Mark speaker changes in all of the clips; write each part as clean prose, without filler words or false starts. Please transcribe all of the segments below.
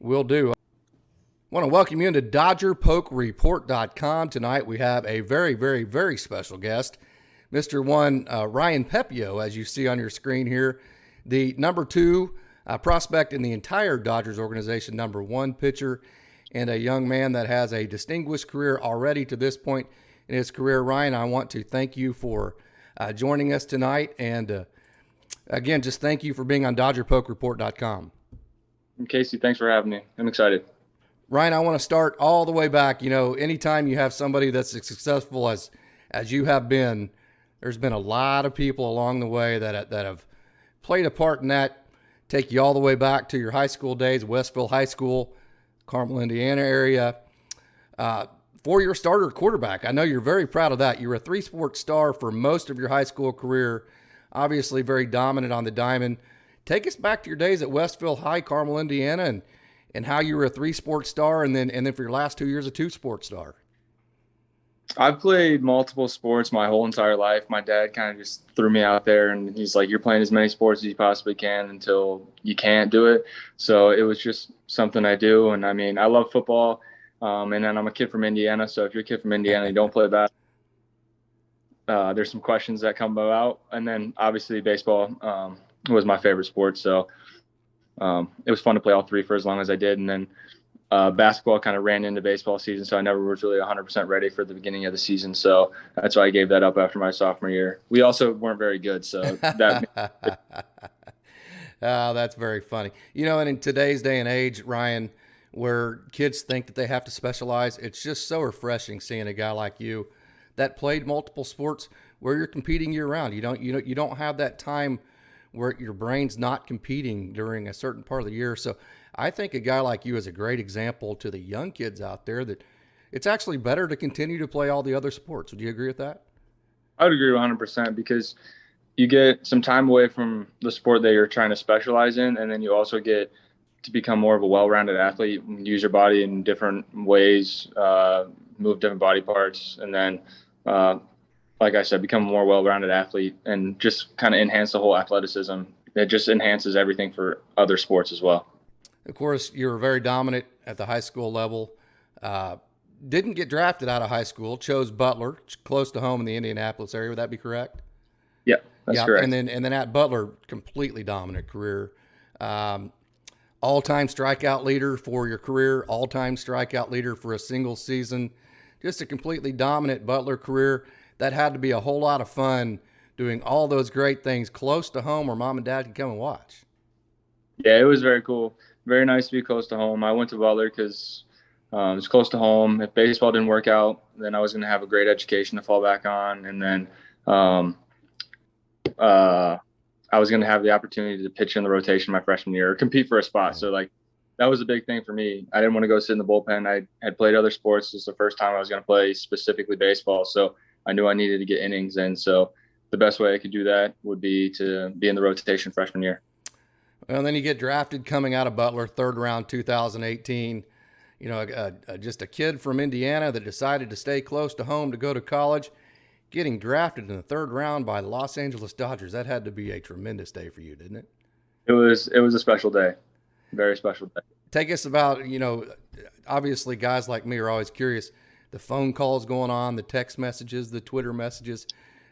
Speaker 1: Will do. I want to welcome you into DodgerPokeReport.com. Tonight we have a very, very, very special guest, Mr. Ryan Pepiot, as you see on your screen here, the number two prospect in the entire Dodgers organization, number one pitcher, and a young man that has a distinguished career already to this point in his career. Ryan, I want to thank you for joining us tonight, and again, just thank you for being on DodgerPokeReport.com.
Speaker 2: Casey, thanks for having me. I'm excited.
Speaker 1: Ryan, I want to start all the way back. You know, anytime you have somebody that's as successful as you have been, there's been a lot of people along the way that have played a part in that. Take you all the way back to your high school days, Westville High School, Carmel, Indiana area. Four-year starter quarterback. I know you're very proud of that. You were a three-sport star for most of your high school career, obviously very dominant on the diamond. Take us back to your days at Westville High, Carmel, Indiana, and how you were a three-sport star, and then for your last 2 years, a two-sport star.
Speaker 2: I've played multiple sports my whole entire life. My dad kind of just threw me out there, and he's like, you're playing as many sports as you possibly can until you can't do it. So it was just something I do. And, I mean, I love football, and then I'm a kid from Indiana. So if you're a kid from Indiana and you don't play basketball, there's some questions that come about. And then, obviously, baseball was my favorite sport. So it was fun to play all three for as long as I did. And then basketball kind of ran into baseball season, so I never was really 100% ready for the beginning of the season. So that's why I gave that up after my sophomore year. We also weren't very good, so that.
Speaker 1: Oh, that's very funny. You know, and in today's day and age, Ryan, where kids think that they have to specialize, it's just so refreshing seeing a guy like you that played multiple sports where you're competing year round. You don't have that time where your brain's not competing during a certain part of the year. So I think a guy like you is a great example to the young kids out there that it's actually better to continue to play all the other sports. Would you agree with that?
Speaker 2: I would agree 100% because you get some time away from the sport that you're trying to specialize in, and then you also get to become more of a well-rounded athlete, use your body in different ways, move different body parts, and then like I said, become a more well-rounded athlete and just kind of enhance the whole athleticism. It just enhances everything for other sports as well.
Speaker 1: Of course, you were very dominant at the high school level. Didn't get drafted out of high school. Chose Butler, close to home in the Indianapolis area. Would that be correct?
Speaker 2: Yeah, that's correct.
Speaker 1: And then at Butler, completely dominant career. All-time strikeout leader for your career. All-time strikeout leader for a single season. Just a completely dominant Butler career. That had to be a whole lot of fun doing all those great things close to home where mom and dad could come and watch.
Speaker 2: Yeah, it was very cool. Very nice to be close to home. I went to Butler because it's close to home. If baseball didn't work out, then I was going to have a great education to fall back on. And then I was going to have the opportunity to pitch in the rotation my freshman year or compete for a spot. So, that was a big thing for me. I didn't want to go sit in the bullpen. I had played other sports. This is the first time I was going to play specifically baseball. So I knew I needed to get innings in. So the best way I could do that would be to be in the rotation freshman year.
Speaker 1: Well, and then you get drafted coming out of Butler, third round, 2018. You know, just a kid from Indiana that decided to stay close to home to go to college, getting drafted in the third round by the Los Angeles Dodgers. That had to be a tremendous day for you, didn't it?
Speaker 2: It was a special day, very special day.
Speaker 1: Take us about, obviously guys like me are always curious, the phone calls going on, the text messages, the Twitter messages.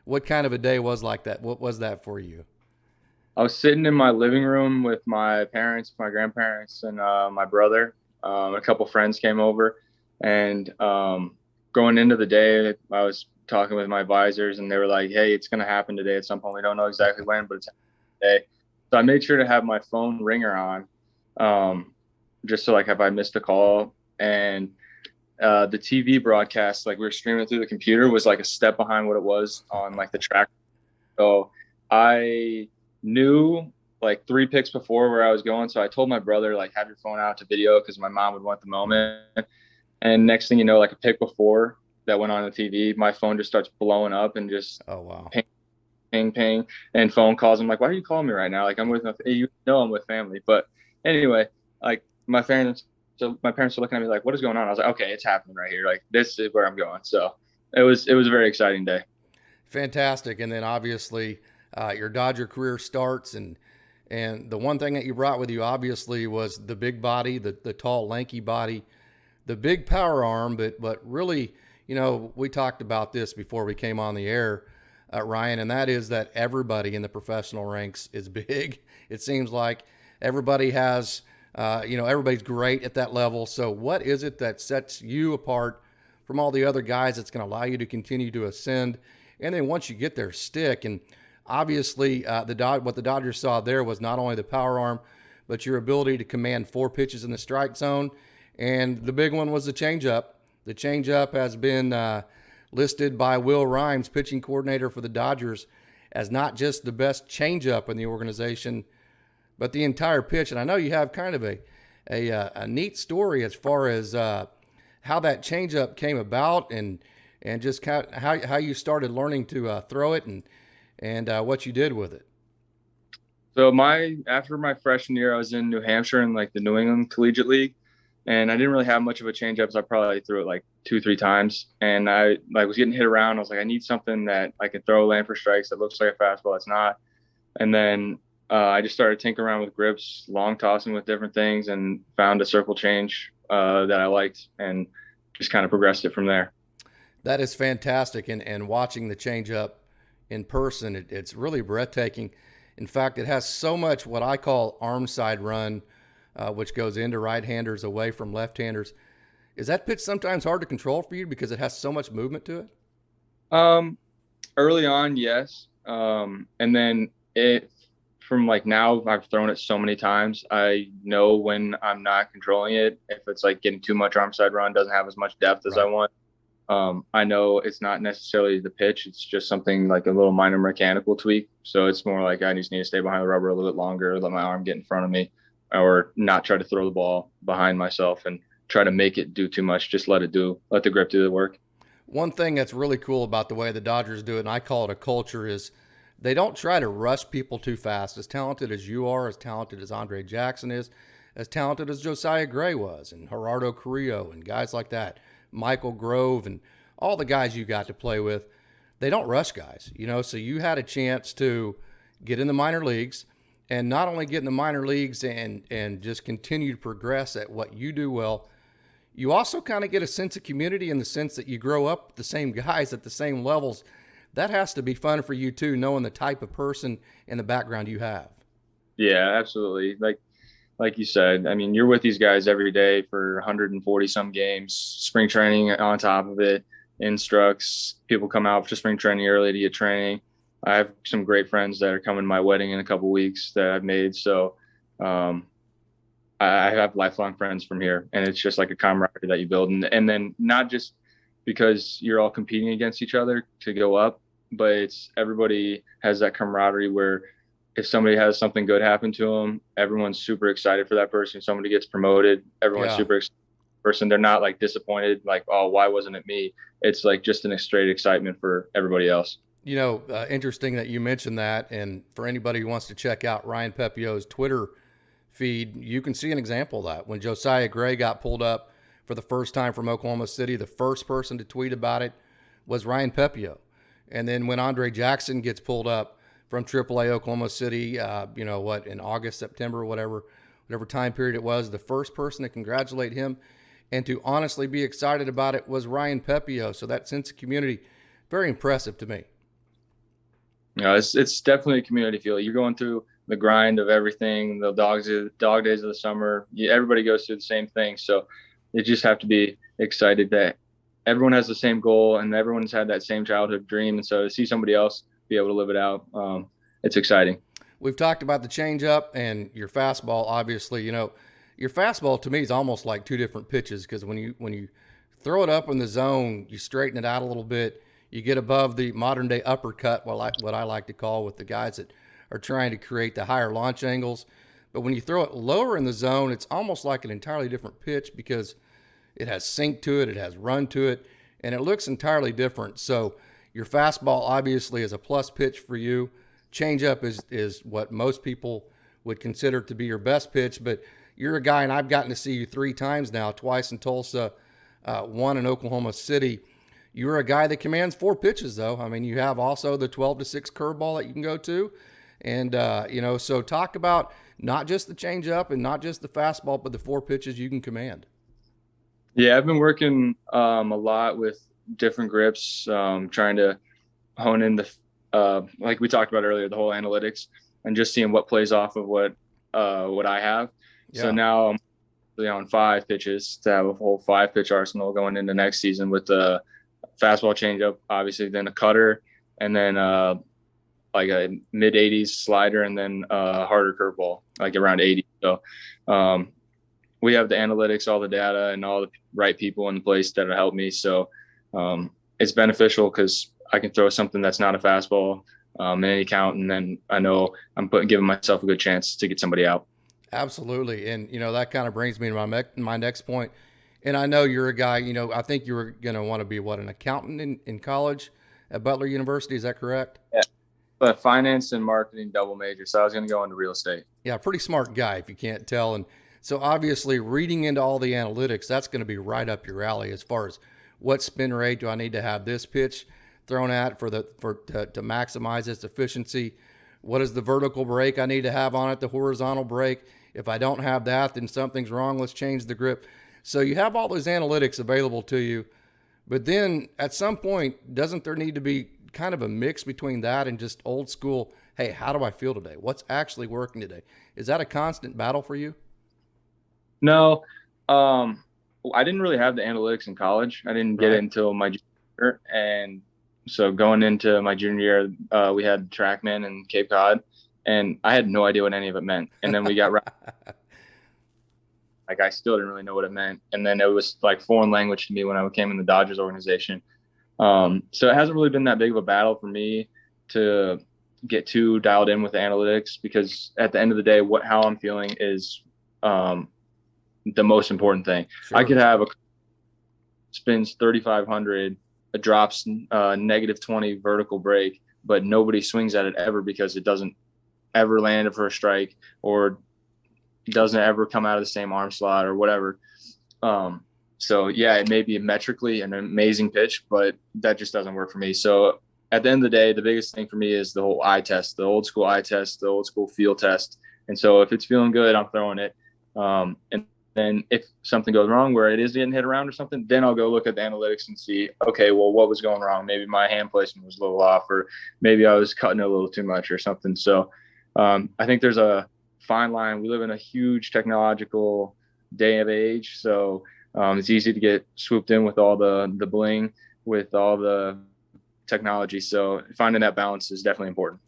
Speaker 1: What kind of a day was like that? What was that for you?
Speaker 2: I was sitting in my living room with my parents, my grandparents, and my brother. A couple friends came over, and going into the day, I was talking with my advisors, and they were like, hey, it's going to happen today at some point. We don't know exactly when, but it's today. So I made sure to have my phone ringer on, just so if I missed a call. And the TV broadcast, we were streaming through the computer, was a step behind what it was on the track. So I knew 3 picks before where I was going. So I told my brother, have your phone out to video because my mom would want the moment. And next thing you know, a pick before that went on the TV, my phone just starts blowing up and just
Speaker 1: oh wow,
Speaker 2: ping, and phone calls. I'm like, why are you calling me right now? I'm with I'm with family. But anyway, my parents were looking at me what is going on? I was like, okay, it's happening right here. This is where I'm going. So it was a very exciting day.
Speaker 1: Fantastic. And then obviously your Dodger career starts, and And the one thing that you brought with you, obviously, was the big body, the tall, lanky body, the big power arm. But really, we talked about this before we came on the air, Ryan, and that is that everybody in the professional ranks is big. It seems like everybody has, everybody's great at that level. So what is it that sets you apart from all the other guys that's going to allow you to continue to ascend? And then once you get there, stick. And obviously, what the Dodgers saw there was not only the power arm, but your ability to command 4 pitches in the strike zone. And the big one was the changeup. The changeup has been listed by Will Rhymes, pitching coordinator for the Dodgers, as not just the best changeup in the organization, but the entire pitch. And I know you have kind of a neat story as far as how that changeup came about, and just how you started learning to throw it, and what you did with it.
Speaker 2: So after my freshman year, I was in New Hampshire in like the New England Collegiate League, and I didn't really have much of a changeup, so I probably threw it like 2-3 times. And I was getting hit around. I was like, I need something that I can throw, land for strikes, that looks like a fastball. It's not. And then I just started tinkering around with grips, long tossing with different things, and found a circle change that I liked, and just kind of progressed it from there.
Speaker 1: That is fantastic. And watching the changeup in person, it's really breathtaking. In fact, it has so much what I call arm side run, which goes into right-handers, away from left-handers. Is that pitch sometimes hard to control for you because it has so much movement to it?
Speaker 2: Early on, yes. And then from like now, I've thrown it so many times. I know when I'm not controlling it. If it's like getting too much arm side run, doesn't have as much depth as I want. I know it's not necessarily the pitch. It's just something like a little minor mechanical tweak. So it's more like I just need to stay behind the rubber a little bit longer, let my arm get in front of me, or not try to throw the ball behind myself and try to make it do too much. Just let the grip do the work.
Speaker 1: One thing that's really cool about the way the Dodgers do it, and I call it a culture, is they don't try to rush people too fast. As talented as you are, as talented as Andre Jackson is, as talented as Josiah Gray was, and Gerardo Carrillo, and guys like that, Michael Grove, and all the guys you got to play with, they don't rush guys, so you had a chance to get in the minor leagues, and not only get in the minor leagues and just continue to progress at what you do well, you also kind of get a sense of community in the sense that you grow up with the same guys at the same levels. That has to be fun for you too, knowing the type of person and the background you have.
Speaker 2: Yeah, absolutely. Like you said, I mean, you're with these guys every day for 140 some games, spring training on top of it, instructs, people come out for spring training early to get training. I have some great friends that are coming to my wedding in a couple of weeks that I've made. So I have lifelong friends from here, and it's just like a camaraderie that you build. And then not just because you're all competing against each other to go up, but it's everybody has that camaraderie where if somebody has something good happen to them, everyone's super excited for that person. Somebody gets promoted, everyone's super excited for the person. They're not like disappointed, like, oh, why wasn't it me? It's like just an straight excitement for everybody else.
Speaker 1: Interesting that you mentioned that. And for anybody who wants to check out Ryan Pepiot's Twitter feed, you can see an example of that. When Josiah Gray got pulled up for the first time from Oklahoma City, the first person to tweet about it was Ryan Pepiot. And then when Andre Jackson gets pulled up from AAA Oklahoma City, in August, September, whatever time period it was, the first person to congratulate him and to honestly be excited about it was Ryan Pepiot. So that sense of community, very impressive to me.
Speaker 2: It's definitely a community feel. You're going through the grind of everything, the dog days of the summer. Everybody goes through the same thing. So you just have to be excited that everyone has the same goal and everyone's had that same childhood dream. And so to see somebody else be able to live it out, it's exciting.
Speaker 1: We've talked about the changeup and your fastball. Obviously, your fastball to me is almost like two different pitches, because when you throw it up in the zone, you straighten it out a little bit. You get above the modern day uppercut, what I like to call, with the guys that are trying to create the higher launch angles. But when you throw it lower in the zone, it's almost like an entirely different pitch because it has sink to it, it has run to it, and it looks entirely different. So your fastball obviously is a plus pitch for you. Changeup is what most people would consider to be your best pitch, but you're a guy, and I've gotten to see you 3 times now, twice in Tulsa, one in Oklahoma City. You're a guy that commands 4 pitches, though. I mean, you have also the 12-6 curveball that you can go to, And, so talk about not just the changeup and not just the fastball, but the 4 pitches you can command.
Speaker 2: Yeah, I've been working a lot with different grips, trying to hone in like we talked about earlier, the whole analytics and just seeing what plays off of what I have. So
Speaker 1: Yeah.
Speaker 2: now I'm on 5 pitches to have a whole 5-pitch arsenal going into next season with the fastball, changeup, obviously, then a cutter, and then like a mid 80s slider, and then a harder curveball, like around 80. So we have the analytics, all the data, and all the right people in place that help me. So it's beneficial because I can throw something that's not a fastball in any count, and then I know I'm giving myself a good chance to get somebody out.
Speaker 1: Absolutely. And, that kind of brings me to my next point. And I know you're a guy, I think you were going to want to be an accountant in college at Butler University. Is that correct?
Speaker 2: Yeah. But finance and marketing double major. So I was going to go into real estate.
Speaker 1: Yeah. Pretty smart guy, if you can't tell. And so obviously reading into all the analytics, that's going to be right up your alley as far as what spin rate do I need to have this pitch thrown at to maximize its efficiency. What is the vertical break I need to have on it, the horizontal break? If I don't have that, then something's wrong. Let's change the grip. So you have all those analytics available to you. But then at some point, doesn't there need to be kind of a mix between that and just old school, hey, how do I feel today? What's actually working today? Is that a constant battle for you?
Speaker 2: No, I didn't really have the analytics in college. I didn't get it until my junior year. And so going into my junior year, we had TrackMan and Cape Cod, and I had no idea what any of it meant. And then we got like I still didn't really know what it meant. And then it was like foreign language to me when I came in the Dodgers organization. So it hasn't really been that big of a battle for me to get too dialed in with the analytics, because at the end of the day, how I'm feeling is the most important thing. Sure. I could have a spins 3,500, a drops -20 vertical break, but nobody swings at it ever because it doesn't ever land for a strike or doesn't ever come out of the same arm slot or whatever. So yeah, it may be metrically an amazing pitch, but that just doesn't work for me. So at the end of the day, the biggest thing for me is the whole eye test, the old school eye test, the old school feel test. And so if it's feeling good, I'm throwing it. And then if something goes wrong where it is getting hit around or something, then I'll go look at the analytics and see, okay, well, what was going wrong? Maybe my hand placement was a little off, or maybe I was cutting a little too much or something. So I think there's a fine line. We live in a huge technological day of age. So it's easy to get swooped in with all the bling, with all the technology. So finding that balance is definitely important.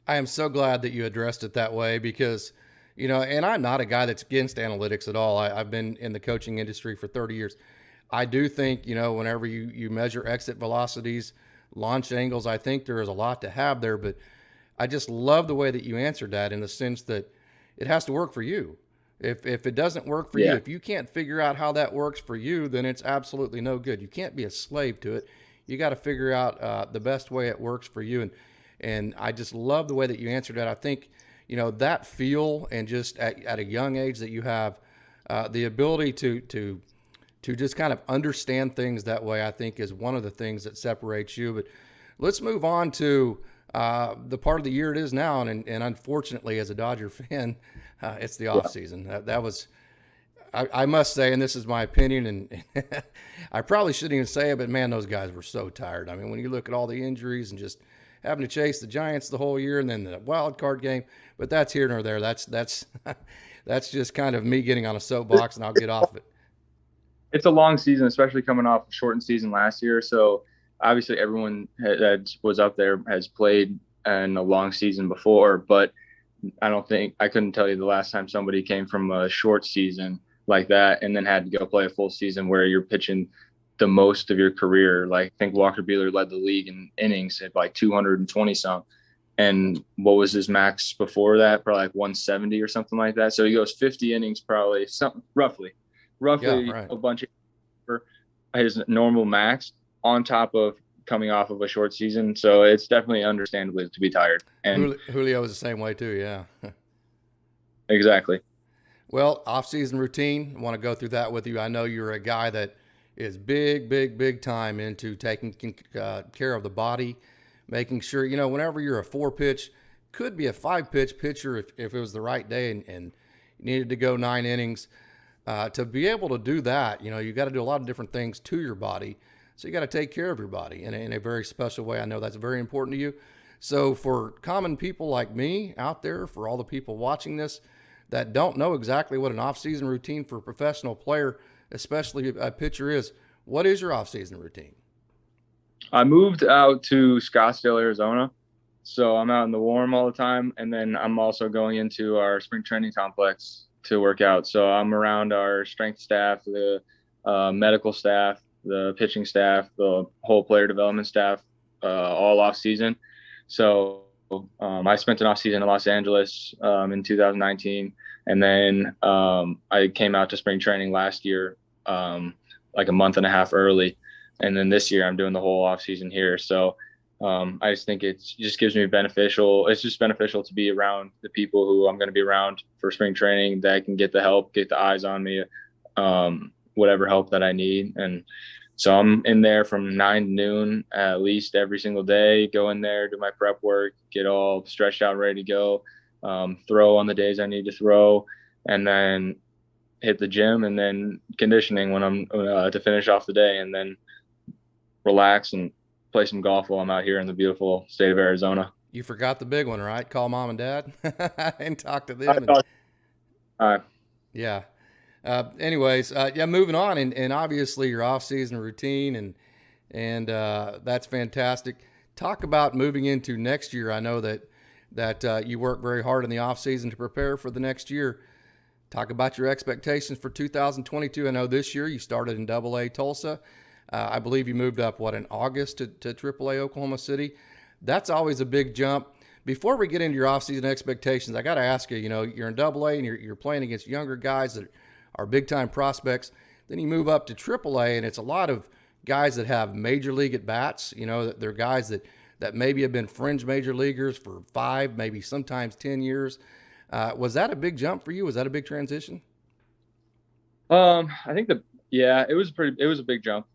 Speaker 1: I am so glad that you addressed it that way, because and I'm not a guy that's against analytics at all. I've been in the coaching industry for 30 years. I do think, whenever you measure exit velocities, launch angles, I think there is a lot to have there. But I just love the way that you answered that, in the sense that it has to work for you. If it doesn't work for you, if you can't figure out how that works for you, then it's absolutely no good. You can't be a slave to it. You got to figure out the best way it works for you. And I just love the way that you answered that. I think, that feel, and just at a young age that you have the ability to just kind of understand things that way, I think is one of the things that separates you. But let's move on to the part of the year it is now. And unfortunately, as a Dodger fan, it's the off season. That was, I must say, and this is my opinion, and I probably shouldn't even say it, but man, those guys were so tired. I mean, when you look at all the injuries and just having to chase the Giants the whole year, and then the wild card game, but that's here nor there. That's that's just kind of me getting on a soapbox, and I'll get off it.
Speaker 2: It's a long season, especially coming off a shortened season last year. So obviously everyone that was up there has played in a long season before, but I couldn't tell you the last time somebody came from a short season like that and then had to go play a full season where you're pitching the most of your career. Like, I think Walker Buehler led the league in innings at like 220 some. And what was his max before that? Probably like 170 or something like that. So he goes 50 innings, probably something roughly a bunch of his normal max, on top of coming off of a short season. So it's definitely understandable to be tired. And
Speaker 1: Julio was the same way too. Yeah,
Speaker 2: exactly.
Speaker 1: Well, off-season routine, I want to go through that with you. I know you're a guy that is big time into taking care of the body, making sure, whenever you're a 4-pitch could be a 5-pitch pitcher if it was the right day and you needed to go 9 innings. To be able to do that, you got to do a lot of different things to your body. So you got to take care of your body in a very special way. I know that's very important to you. So for common people like me out there, for all the people watching this that don't know exactly what an off-season routine for a professional player, especially a pitcher, is, what is your off-season routine?
Speaker 2: I moved out to Scottsdale, Arizona. So I'm out in the warm all the time. And then I'm also going into our spring training complex to work out. So I'm around our strength staff, the medical staff, the pitching staff, the whole player development staff, all off season. So I spent an off season in Los Angeles in 2019. And then I came out to spring training last year, like a month and a half early. And then this year I'm doing the whole off season here. So I just think it just gives me it's just beneficial to be around the people who I'm going to be around for spring training, that I can get the help, get the eyes on me, whatever help that I need. And so I'm in there from 9 to noon at least every single day, go in there, do my prep work, get all stretched out, ready to go, throw on the days I need to throw, and then hit the gym and then conditioning when I'm to finish off the day, and then relax and play some golf while I'm out here in the beautiful state of Arizona.
Speaker 1: You forgot the big one, right? Call mom and dad and talk to them. Yeah. Anyways, moving on, and obviously your off-season routine, and that's fantastic. Talk about moving into next year. I know that you work very hard in the off-season to prepare for the next year. Talk about your expectations for 2022. I know this year you started in AA Tulsa. I believe you moved up, in August to AAA Oklahoma City. That's always a big jump. Before we get into your offseason expectations, I got to ask you, you're in AA and you're playing against younger guys that are big-time prospects. Then you move up to AAA, and it's a lot of guys that have major league at-bats. They're guys that maybe have been fringe major leaguers for 5, maybe sometimes 10 years. Was that a big jump for you? Was that a big transition?
Speaker 2: I think it was a big jump.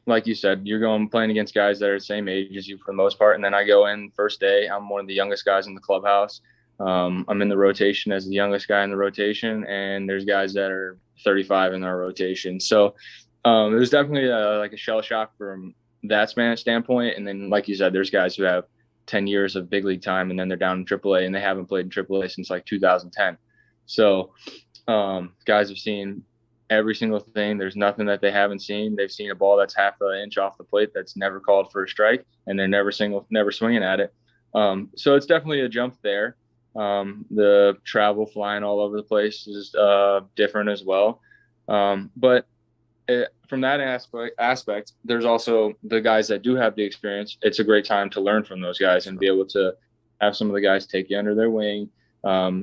Speaker 2: Like you said, you're playing against guys that are the same age as you for the most part. And then I go in first day, I'm one of the youngest guys in the clubhouse. I'm in the rotation as the youngest guy in the rotation, and there's guys that are 35 in our rotation. So it was definitely like a shell shock from that standpoint. And then, like you said, there's guys who have 10 years of big league time, and then they're down in AAA, and they haven't played in AAA since like 2010. So guys have seen every single thing. There's nothing that they haven't seen. They've seen a ball that's half an inch off the plate that's never called for a strike, and they're never swinging at it. So it's definitely a jump there. The travel, flying all over the place is different as well. But from that aspect, there's also the guys that do have the experience. It's a great time to learn from those guys and be able to have some of the guys take you under their wing,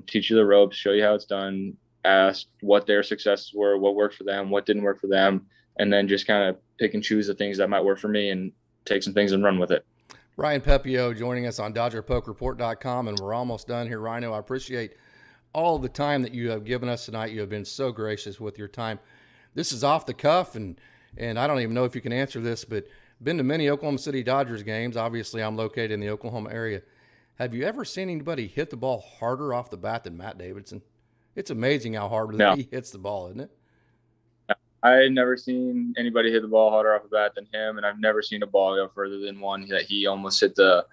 Speaker 2: teach you the ropes, show you how it's done, ask what their successes were, what worked for them, what didn't work for them, and then just kind of pick and choose the things that might work for me and take some things and run with it.
Speaker 1: Ryan Pepiot joining us on DodgerPokeReport.com, and we're almost done here, Rhino. I appreciate all the time that you have given us tonight. You have been so gracious with your time. This is off the cuff, and I don't even know if you can answer this, but been to many Oklahoma City Dodgers games. Obviously, I'm located in the Oklahoma area. Have you ever seen anybody hit the ball harder off the bat than Matt Davidson? It's amazing how hard he hits the ball, isn't it?
Speaker 2: I had never seen anybody hit the ball harder off the bat than him, and I've never seen a ball go further than one that he almost hit the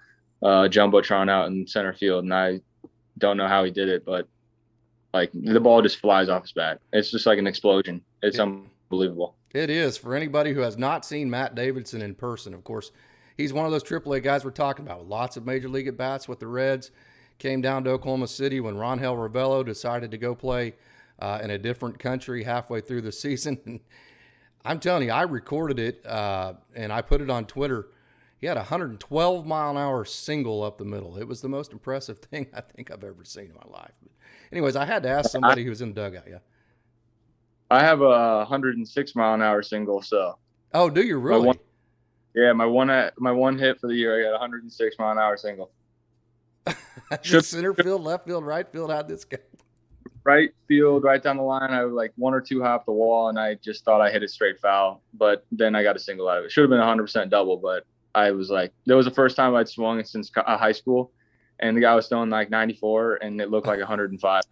Speaker 2: jumbotron out in center field, and I don't know how he did it, but like the ball just flies off his bat. It's just like an explosion. It's unbelievable.
Speaker 1: It is. For anybody who has not seen Matt Davidson in person, of course, he's one of those AAA guys we're talking about with lots of major league at-bats with the Reds. Came down to Oklahoma City when Rangel Ravello decided to go play in a different country halfway through the season. And I'm telling you, I recorded it and I put it on Twitter. He had a 112-mile-an-hour single up the middle. It was the most impressive thing I think I've ever seen in my life. But anyways, I had to ask somebody who was in the dugout. Yeah,
Speaker 2: I have a 106-mile-an-hour single. So.
Speaker 1: Oh, do you really?
Speaker 2: My one hit for the year, I got a 106-mile-an-hour single.
Speaker 1: Center field, left field, right field, how'd this go?
Speaker 2: Right field, right down the line. I was like 1 or 2 high off the wall, and I just thought I hit it straight foul. But then I got a single out of it. Should have been 100% double, but I was like, that was the first time I'd swung since high school. and the guy was throwing like 94, and it looked like 105.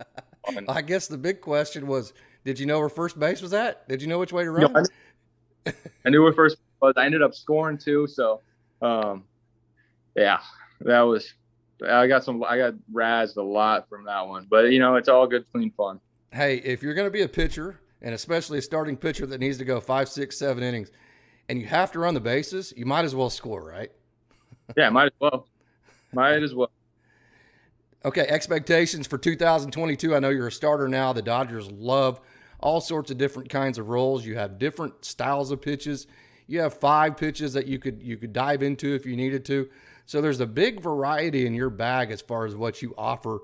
Speaker 2: And,
Speaker 1: I guess the big question was, did you know where first base was at? Did you know which way to
Speaker 2: you know,
Speaker 1: run?
Speaker 2: I knew where first was. I ended up scoring too, so yeah, that was. I got razzed a lot from that one, but it's all good, clean fun.
Speaker 1: Hey, if you're going to be a pitcher, and especially a starting pitcher that needs to go 5, 6, 7 innings, and you have to run the bases, you might as well score, right?
Speaker 2: Yeah, might as well. Might as well.
Speaker 1: Okay, expectations for 2022. I know you're a starter now. The Dodgers love all sorts of different kinds of roles. You have different styles of pitches. You have 5 pitches that you could dive into if you needed to. So there's a big variety in your bag as far as what you offer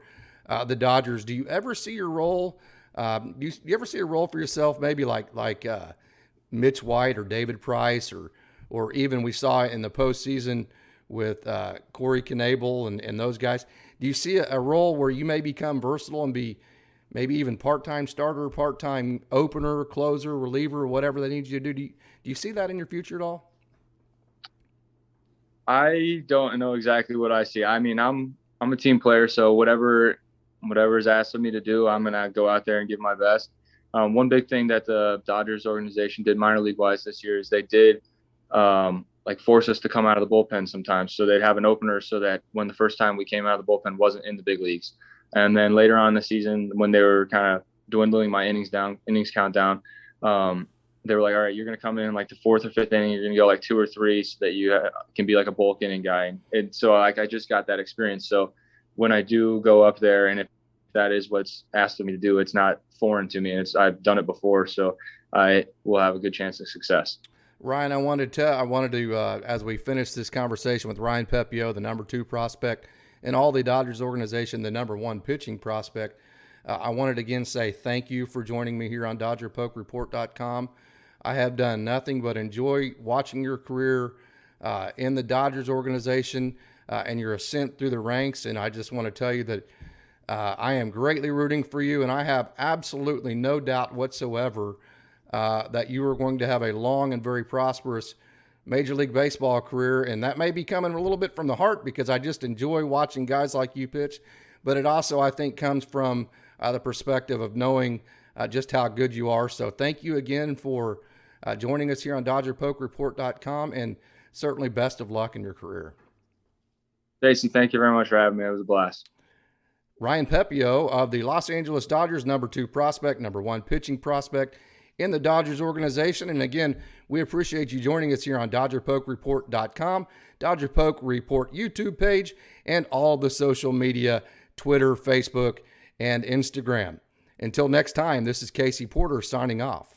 Speaker 1: the Dodgers. Do you ever see your role? Do you ever see a role for yourself, maybe like Mitch White or David Price, or even we saw it in the postseason with Corey Knebel and those guys? Do you see a role where you may become versatile and be maybe even part-time starter, part-time opener, closer, reliever, whatever they need you to do? Do you see that in your future at all?
Speaker 2: I don't know exactly what I see. I mean, I'm a team player, so whatever is asked of me to do, I'm gonna go out there and give my best. One big thing that the Dodgers organization did minor league wise this year is they did like force us to come out of the bullpen sometimes. So they'd have an opener so that when the first time we came out of the bullpen wasn't in the big leagues. And then later on in the season, when they were kind of dwindling my innings count down, they were like, all right, you're going to come in like the 4th or 5th inning. You're going to go like 2 or 3 so that you can be like a bulk inning guy. And so like, I just got that experience. So when I do go up there, and if that is what's asked of me to do, it's not foreign to me. And I've done it before. So I will have a good chance of success.
Speaker 1: Ryan, I wanted to, as we finish this conversation with Ryan Pepiot, the number 2 prospect, and all the Dodgers organization, the number 1 pitching prospect, I wanted to again say thank you for joining me here on DodgerPokeReport.com. I have done nothing but enjoy watching your career in the Dodgers organization and your ascent through the ranks, and I just want to tell you that I am greatly rooting for you, and I have absolutely no doubt whatsoever that you are going to have a long and very prosperous Major League Baseball career. And that may be coming a little bit from the heart because I just enjoy watching guys like you pitch. But it also, I think, comes from the perspective of knowing just how good you are. So thank you again for joining us here on DodgerPokeReport.com, and certainly best of luck in your career.
Speaker 2: Stacey, thank you very much for having me. It was a blast.
Speaker 1: Ryan Pepiot of the Los Angeles Dodgers, number 2 prospect, number 1 pitching prospect in the Dodgers organization. And again, we appreciate you joining us here on DodgerPokeReport.com, Dodger Poke Report YouTube page, and all the social media, Twitter, Facebook, and Instagram. Until next time, this is Casey Porter signing off.